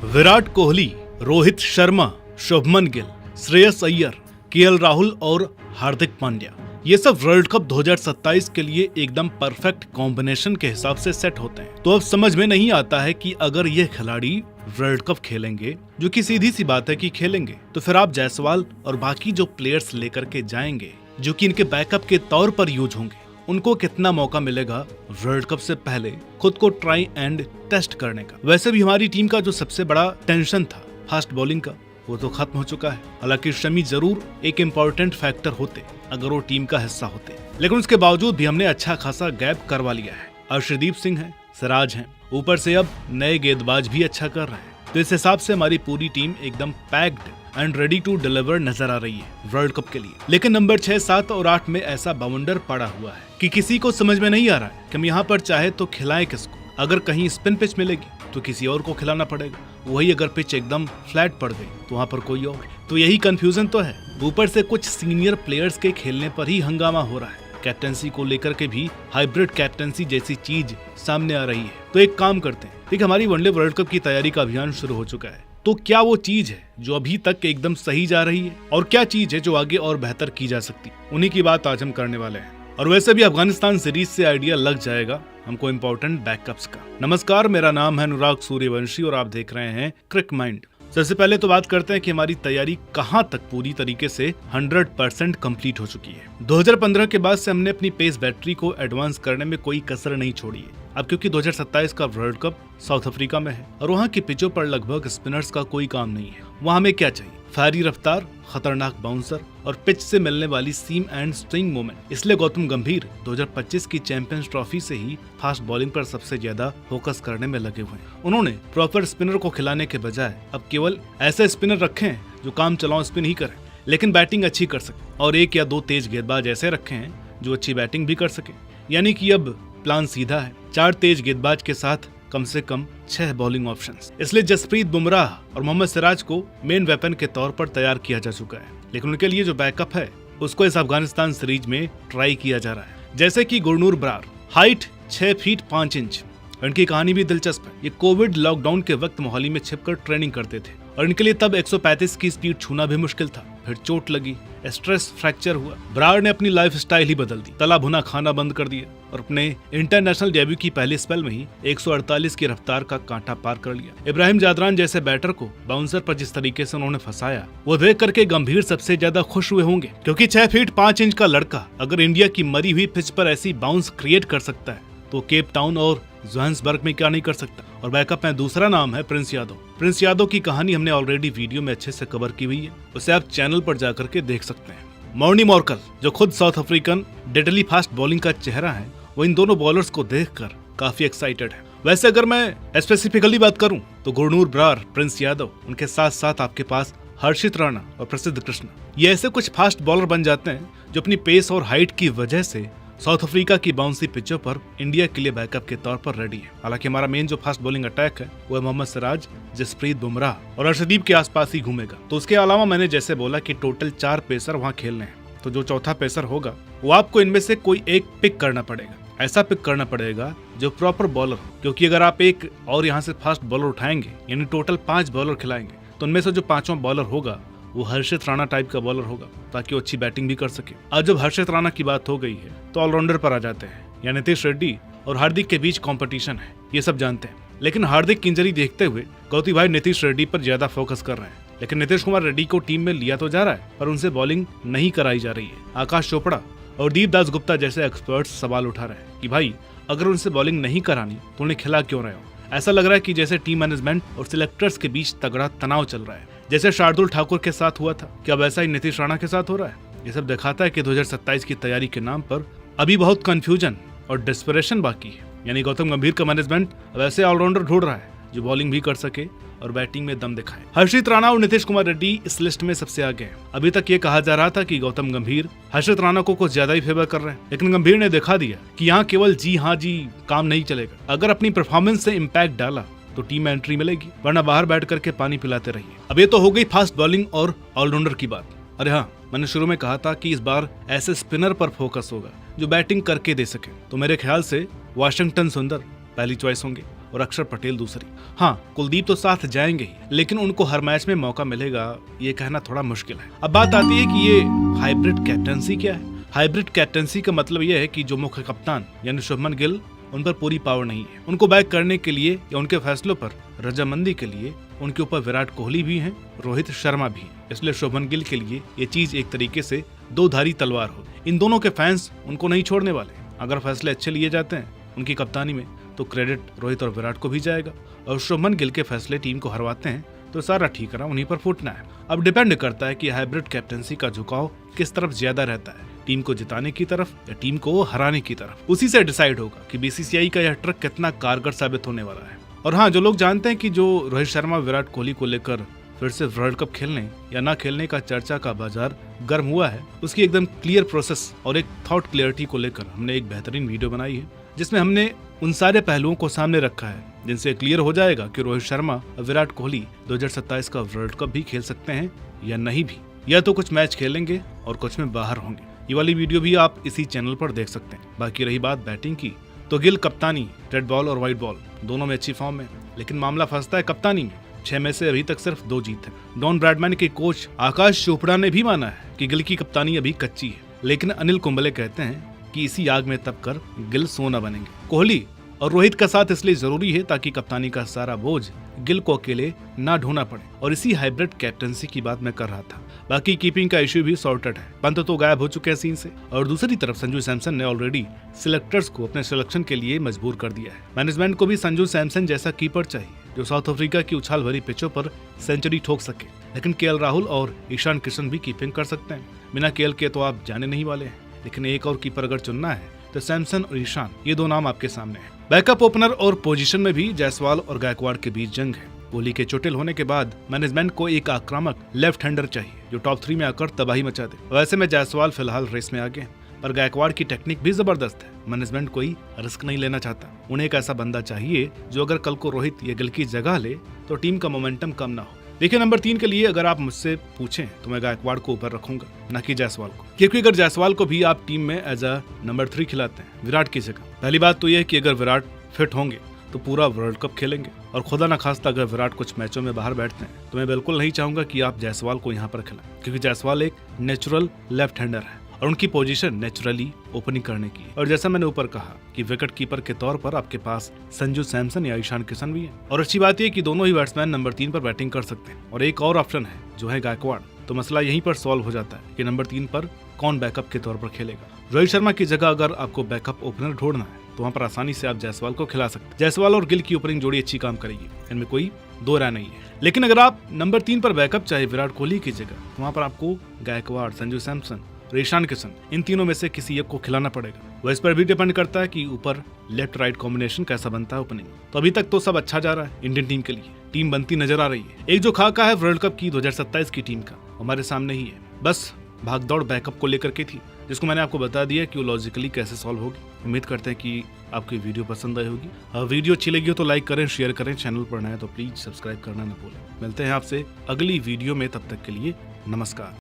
Virat Kohli, Rohit Sharma, Shubman Gill, Shreyas Iyer, KL Rahul और हार्दिक पांड्या, ये सब वर्ल्ड कप 2027 के लिए एकदम परफेक्ट कॉम्बिनेशन के हिसाब से सेट होते हैं। तो अब समझ में नहीं आता है कि अगर ये खिलाड़ी वर्ल्ड कप खेलेंगे, जो कि सीधी सी बात है कि खेलेंगे, तो फिर आप जायसवाल और बाकी जो प्लेयर्स लेकर के जाएंगे, जो कि इनके बैकअप के तौर पर यूज होंगे, उनको कितना मौका मिलेगा वर्ल्ड कप से पहले खुद को ट्राई एंड टेस्ट करने का। वैसे भी हमारी टीम का जो सबसे बड़ा टेंशन था फास्ट बॉलिंग का, वो तो खत्म हो चुका है। हालांकि शमी जरूर एक इम्पोर्टेंट फैक्टर होते अगर वो टीम का हिस्सा होते, लेकिन उसके बावजूद भी हमने अच्छा खासा गैप करवा लिया है। अर्शदीप सिंह है, सिराज हैं, ऊपर से अब नए गेंदबाज भी अच्छा कर रहे हैं। तो इस हिसाब से हमारी पूरी टीम एकदम packed and ready to deliver नजर आ रही है वर्ल्ड कप के लिए। लेकिन नंबर 6, 7 और 8 में ऐसा बाउंडर पड़ा हुआ है कि किसी को समझ में नहीं आ रहा है कि हम यहाँ पर चाहे तो खिलाएं किसको। अगर कहीं स्पिन पिच मिलेगी तो किसी और को खिलाना पड़ेगा, वही अगर पिच एकदम फ्लैट पड़ गई तो वहाँ पर कोई और। तो यही कंफ्यूजन तो है। ऊपर से कुछ सीनियर प्लेयर्स के खेलने पर ही हंगामा हो रहा है। कैप्टेंसी को लेकर के भी हाइब्रिड कैप्टेंसी जैसी चीज सामने आ रही है। तो एक काम करते हैं, ठीक, हमारी वनडे वर्ल्ड कप की तैयारी का अभियान शुरू हो चुका है। तो क्या वो चीज है जो अभी तक एकदम सही जा रही है, और क्या चीज है जो आगे और बेहतर की जा सकती, उन्हीं की बात आज हम करने वाले हैं। और वैसे भी अफगानिस्तान सीरीज से आइडिया लग जाएगा हमको इम्पोर्टेंट बैकअप्स का। नमस्कार, मेरा नाम है अनुराग सूर्यवंशी और आप देख रहे हैं क्रिक माइंड। सबसे पहले तो बात करते हैं कि हमारी तैयारी कहां तक पूरी तरीके से 100% कंप्लीट हो चुकी है। 2015 के बाद से हमने अपनी पेस बैटरी को एडवांस करने में कोई कसर नहीं छोड़ी है। अब क्योंकि 2027 का वर्ल्ड कप साउथ अफ्रीका में है और वहाँ की पिचों पर लगभग स्पिनर्स का कोई काम नहीं है। वहाँ हमें क्या चाहिए? फायरी रफ्तार, खतरनाक बाउंसर और पिच से मिलने वाली सीम एंड स्विंग मूवमेंट। इसलिए गौतम गंभीर 2025 की चैंपियंस ट्रॉफी से ही फास्ट बॉलिंग पर सबसे ज्यादा फोकस करने में लगे हुए हैं। उन्होंने प्रॉपर स्पिनर को खिलाने के बजाय अब केवल ऐसे स्पिनर रखे हैं जो काम चलाओ स्पिन ही करें, लेकिन बैटिंग अच्छी कर सके, और 1 या 2 तेज गेंदबाज ऐसे रखे हैं जो अच्छी बैटिंग भी कर सके। यानी कि अब प्लान सीधा है, 4 तेज गेंदबाज के साथ कम से कम 6 बॉलिंग ऑप्शंस। इसलिए जसप्रीत बुमराह और मोहम्मद सिराज को मेन वेपन के तौर पर तैयार किया जा चुका है, लेकिन उनके लिए जो बैकअप है उसको इस अफगानिस्तान सीरीज में ट्राई किया जा रहा है। जैसे कि Gurnoor Brar, height 6 feet 5 inch. इनकी कहानी भी दिलचस्प है। ये कोविड लॉकडाउन के वक्त मोहाली में छिपकर ट्रेनिंग करते थे और इनके लिए तब 135 की स्पीड छूना भी मुश्किल था। फिर चोट लगी, स्ट्रेस फ्रैक्चर हुआ, ब्रार ने अपनी लाइफ स्टाइल ही बदल दी, तला भुना खाना बंद कर दिया और अपने इंटरनेशनल डेब्यू की पहली स्पेल में ही 148 की रफ्तार का कांटा पार कर लिया। इब्राहिम जादरान जैसे बैटर को बाउंसर पर जिस तरीके से उन्होंने फंसाया, वो देख करके गंभीर सबसे ज्यादा खुश हुए होंगे, क्योंकि 6 फीट 5 इंच का लड़का अगर इंडिया की मरी हुई पिच पर ऐसी बाउंस क्रिएट कर सकता है तो केप टाउन और जोहान्सबर्ग में क्या नहीं कर सकता। और बैकअप में दूसरा नाम है प्रिंस यादव। प्रिंस यादव की कहानी हमने ऑलरेडी वीडियो में अच्छे से कवर की हुई है, उसे आप चैनल पर जाकर के देख सकते हैं। मॉर्नी मॉर्कल, जो खुद south African deadly fast bowling का चेहरा है, वो इन दोनों बॉलर्स को देखकर काफी एक्साइटेड है। वैसे अगर मैं स्पेसिफिकली बात करूं तो गुरनूर ब्रार, प्रिंस यादव, उनके साथ साथ आपके पास हर्षित राणा और प्रसिद्ध कृष्णा, ये ऐसे कुछ फास्ट बॉलर बन जाते हैं जो अपनी पेस और हाइट की वजह से साउथ अफ्रीका की बाउंसी पिचों पर इंडिया के लिए बैकअप के तौर पर रेडी है। हालांकि हमारा मेन जो फास्ट बॉलिंग अटैक है वो है मोहम्मद सिराज, जसप्रीत बुमराह और अर्शदीप के आसपास ही घूमेगा। तो उसके अलावा मैंने जैसे बोला कि टोटल 4 पेसर वहाँ खेलने हैं, तो जो चौथा पेसर होगा वो आपको इनमें से कोई एक पिक करना पड़ेगा। ऐसा पिक करना पड़ेगा जो प्रॉपर बॉलर हो, क्योंकि अगर आप एक और यहाँ से फास्ट बॉलर उठाएंगे, यानी टोटल 5 बॉलर खिलाएंगे, तो उनमें से जो 5वां बॉलर होगा वो हर्षित राणा टाइप का बॉलर होगा, ताकि वो अच्छी बैटिंग भी कर सके। आज जब हर्षित राणा की बात हो गई है तो ऑलराउंडर पर आ जाते हैं। या नीतीश रेड्डी और हार्दिक के बीच कंपटीशन है, ये सब जानते हैं, लेकिन हार्दिक की इंजरी देखते हुए गौती भाई नीतीश रेड्डी पर ज्यादा फोकस कर रहे हैं। लेकिन नीतीश कुमार रेड्डी को टीम में लिया तो जा रहा है, पर उनसे बॉलिंग नहीं कराई जा रही है। आकाश चोपड़ा और दीप दास गुप्ता जैसे एक्सपर्ट्स सवाल उठा रहे हैं कि भाई अगर उनसे बॉलिंग नहीं करानी तो उन्हें खिला क्यों रहे हो। ऐसा लग रहा है कि जैसे टीम मैनेजमेंट और सिलेक्टर्स के बीच तगड़ा तनाव चल रहा है, जैसे शार्दुल ठाकुर के साथ हुआ था, क्या वैसा ही नीतीश राणा के साथ हो रहा है। ये सब दिखाता है कि 2027 की तैयारी के नाम पर अभी बहुत कंफ्यूजन और डेस्परेशन बाकी है। यानी गौतम गंभीर का मैनेजमेंट वैसे ऑलराउंडर ढूंढ रहा है जो बॉलिंग भी कर सके और बैटिंग में दम दिखाए। हर्षित राणा और नीतीश कुमार रेड्डी इस लिस्ट में सबसे आगे हैं। अभी तक ये कहा जा रहा था कि गौतम गंभीर हर्षित राणा को कुछ ज्यादा ही फेवर कर रहे हैं, लेकिन गंभीर ने दिखा दिया कि यहाँ केवल जी हाँ जी काम नहीं चलेगा। अगर अपनी परफॉर्मेंस से इम्पैक्ट डाला तो टीम में एंट्री मिलेगी, वरना बाहर बैठ करके पानी पिलाते रहिए। अब ये तो हो गई फास्ट बॉलिंग और ऑलराउंडर की बात। अरे हाँ, मैंने शुरू में कहा था कि इस बार ऐसे स्पिनर पर फोकस होगा जो बैटिंग करके दे सके, तो मेरे ख्याल से वाशिंगटन सुंदर पहली चॉइस होंगे। और अक्षर पटेल दूसरी। हाँ, कुलदीप तो साथ जाएंगे ही, लेकिन उनको हर मैच में मौका मिलेगा ये कहना थोड़ा मुश्किल है। अब बात आती है कि ये हाइब्रिड कैप्टनसी क्या है। हाइब्रिड कैप्टनसी का मतलब यह है कि जो मुख्य कप्तान यानी शुभमन गिल, उन पर पूरी पावर नहीं है। उनको बैक करने के लिए या उनके फैसलों पर रजामंदी के लिए उनके ऊपर विराट कोहली भी हैं, रोहित शर्मा भी हैं। इसलिए शुभमन गिल के लिए ये चीज एक तरीके से दो धारी तलवार हो। इन दोनों के फैंस उनको नहीं छोड़ने वाले। अगर फैसले अच्छे लिए जाते हैं उनकी कप्तानी में तो क्रेडिट रोहित और विराट को भी जाएगा, और शुभमन गिल के फैसले टीम को हरवाते हैं तो सारा ठीक रहा, उन्हीं पर फूटना है। अब डिपेंड करता है कि हाइब्रिड कैप्टनसी का झुकाव किस तरफ ज्यादा रहता है, टीम को जिताने की तरफ या टीम को हराने की तरफ। उसी से डिसाइड होगा कि बीसीसीआई का यह ट्रक कितना कारगर साबित होने वाला है। और हाँ, जो लोग जानते हैं कि जो रोहित शर्मा विराट कोहली को लेकर फिर से वर्ल्ड कप खेलने या ना खेलने का चर्चा का बाजार गर्म हुआ है, उसकी एकदम क्लियर प्रोसेस और एक थॉट क्लियरिटी को लेकर हमने एक बेहतरीन वीडियो बनाई है, जिसमें हमने उन सारे पहलुओं को सामने रखा है जिनसे क्लियर हो जाएगा कि रोहित शर्मा और विराट कोहली 2027 का वर्ल्ड कप भी खेल सकते हैं या नहीं भी, या तो कुछ मैच खेलेंगे और कुछ में बाहर होंगे। ये वाली वीडियो भी आप इसी चैनल पर देख सकते हैं। बाकी रही बात बैटिंग की, तो गिल कप्तानी रेड बॉल और व्हाइट बॉल दोनों में अच्छी फॉर्म में, लेकिन मामला फंसता है कप्तानी में। 6 में से अभी तक सिर्फ 2 जीत है। डॉन ब्रैडमैन के कोच आकाश चोपड़ा ने भी माना है कि गिल की कप्तानी अभी कच्ची है, लेकिन अनिल कुंबले कहते हैं कि इसी आग में तप कर गिल सोना बनेंगे। कोहली और रोहित का साथ इसलिए जरूरी है ताकि कप्तानी का सारा बोझ गिल को अकेले ना ढोना पड़े, और इसी हाइब्रिड कैप्टनसी की बात मैं कर रहा था। बाकी कीपिंग का इश्यू भी सॉर्टेड है। पंत तो गायब हो चुके हैं सीन से, और दूसरी तरफ संजू सैमसन ने ऑलरेडी सिलेक्टर्स को अपने सिलेक्शन के लिए मजबूर कर दिया है। मैनेजमेंट को भी संजू सैमसन जैसा कीपर चाहिए जो साउथ अफ्रीका की उछाल भरी पिचों पर सेंचुरी ठोक सके, लेकिन केएल राहुल और ईशान किशन भी कीपिंग कर सकते हैं। बिना केएल के तो आप जाने नहीं वाले हैं, लेकिन एक और कीपर अगर चुनना है तो सैमसन और ईशान, ये 2 नाम आपके सामने हैं। बैकअप ओपनर और पोजीशन में भी जायसवाल और गायकवाड़ के बीच जंग है। कोहली के चोटिल होने के बाद मैनेजमेंट को एक आक्रामक लेफ्ट हैंडर चाहिए जो टॉप 3 में आकर तबाही मचा दे। वैसे में जायसवाल फिलहाल रेस में आगे हैं, पर गायकवाड़ की टेक्निक भी जबरदस्त है। मैनेजमेंट कोई रिस्क नहीं लेना चाहता। उन्हें एक ऐसा बंदा चाहिए जो अगर कल को रोहित या गिल की जगह ले तो टीम का मोमेंटम कम ना हो। देखिए, नंबर 3 के लिए अगर आप मुझसे पूछें तो मैं गायकवाड़ को ऊपर रखूंगा, न कि जायसवाल को, क्योंकि अगर जायसवाल को भी आप टीम में एज अ नंबर 3 खिलाते हैं विराट की जगह, पहली बात तो यह है कि अगर विराट फिट होंगे तो पूरा वर्ल्ड कप खेलेंगे, और खुदा न खास्ता अगर विराट कुछ मैचों में बाहर बैठते हैं तो मैं बिल्कुल नहीं चाहूंगा कि आप जायसवाल को यहाँ पर खिलाएं, क्योंकि जायसवाल एक नेचुरल लेफ्ट हैंडर है और उनकी पोजीशन नेचुरली ओपनिंग करने की है। और जैसा मैंने ऊपर कहा कि विकेट कीपर के तौर पर आपके पास संजू सैमसन या ईशान किशन भी है, और अच्छी बात यह कि दोनों ही बैट्समैन नंबर 3 पर बैटिंग कर सकते हैं। और एक और ऑप्शन है जो है गायकवाड़, तो मसला यहीं पर सॉल्व हो जाता है कि नंबर 3 पर कौन बैकअप के तौर पर खेलेगा। रोहित शर्मा की जगह अगर आपको बैकअप ओपनर ढूंढना है तो वहाँ पर आसानी से आप जायसवाल को खिला सकते हैं। जायसवाल और गिल की ओपनिंग जोड़ी अच्छी काम करेगी, इनमें कोई 2 राय नहीं है। लेकिन अगर आप नंबर 3 पर बैकअप चाहे विराट कोहली की जगह, तो वहाँ पर आपको गायकवाड़, संजू सैमसन और ईशान किशन, इन तीनों में से किसी एक को खिलाना पड़ेगा। वो इस पर भी डिपेंड करता है कि ऊपर लेफ्ट राइट कॉम्बिनेशन कैसा बनता है ओपनिंग। तो अभी तक तो सब अच्छा जा रहा है इंडियन टीम के लिए, टीम बनती नजर आ रही है। एक जो खाका है वर्ल्ड कप की 2027 की टीम का हमारे सामने ही है। बस भागदौड़ बैकअप को लेकर के थी, जिसको मैंने आपको बता दिया कि वो लॉजिकली कैसे सॉल्व होगी। उम्मीद करते हैं कि आपकी वीडियो पसंद आई होगी। वीडियो अच्छी लगी हो तो लाइक करें, शेयर करें। चैनल पर नए तो प्लीज सब्सक्राइब करना न भूलें। मिलते हैं आपसे अगली वीडियो में, तब तक के लिए नमस्कार।